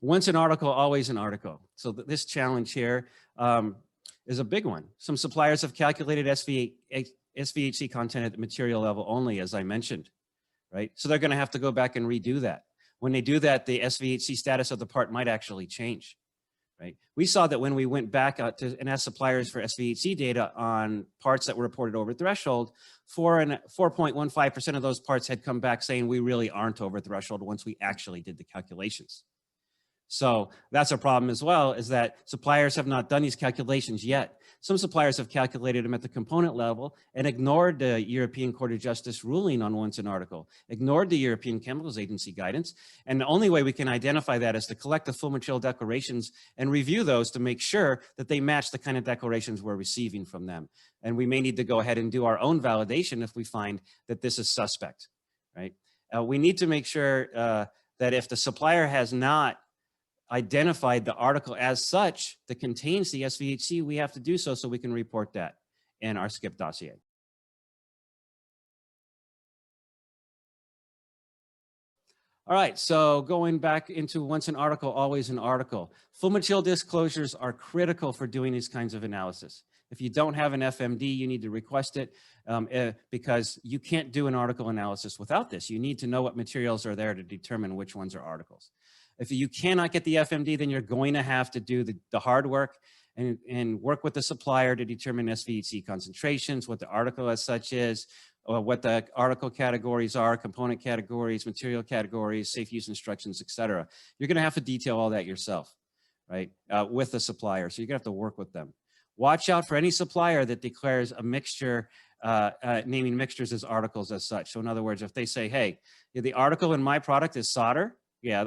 Once an article, always an article. So this challenge here is a big one. Some suppliers have calculated SVHC content at the material level only, as I mentioned, right? So they're going to have to go back and redo that. When they do that, the SVHC status of the part might actually change, right? We saw that when we went back out to and asked suppliers for SVHC data on parts that were reported over threshold, 4.15% of those parts had come back saying we really aren't over threshold once we actually did the calculations. So that's a problem as well, is that suppliers have not done these calculations yet. Some suppliers have calculated them at the component level and ignored the European Court of Justice ruling on once an article, ignored the European Chemicals Agency guidance. And the only way we can identify that is to collect the full material declarations and review those to make sure that they match the kind of declarations we're receiving from them. And we may need to go ahead and do our own validation if we find that this is suspect, right? We need to make sure that if the supplier has not identified the article as such that contains the SVHC, we have to do so we can report that in our SCIP dossier. All right, so going back into once an article, always an article. Full material disclosures are critical for doing these kinds of analysis. If you don't have an FMD, you need to request it because you can't do an article analysis without this. You need to know what materials are there to determine which ones are articles. If you cannot get the FMD, then you're going to have to do the hard work and work with the supplier to determine SVHC concentrations, what the article as such is, or what the article categories are, component categories, material categories, safe use instructions, et cetera. You're going to have to detail all that yourself, right, with the supplier. So you're going to have to work with them. Watch out for any supplier that declares a mixture, naming mixtures as articles as such. So in other words, if they say, hey, the article in my product is solder, yeah,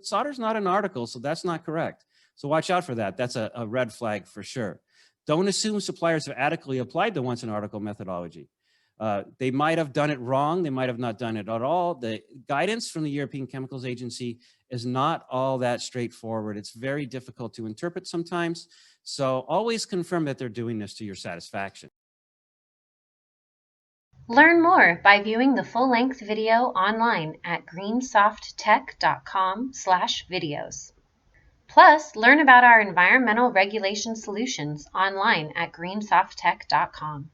solder's not an article, so that's not correct. So watch out for that. That's a red flag for sure. Don't assume suppliers have adequately applied the once an article methodology. They might have done it wrong. They might have not done it at all. The guidance from the European Chemicals Agency is not all that straightforward. It's very difficult to interpret sometimes. So always confirm that they're doing this to your satisfaction. Learn more by viewing the full-length video online at greensofttech.com/videos. Plus, learn about our environmental regulation solutions online at greensofttech.com.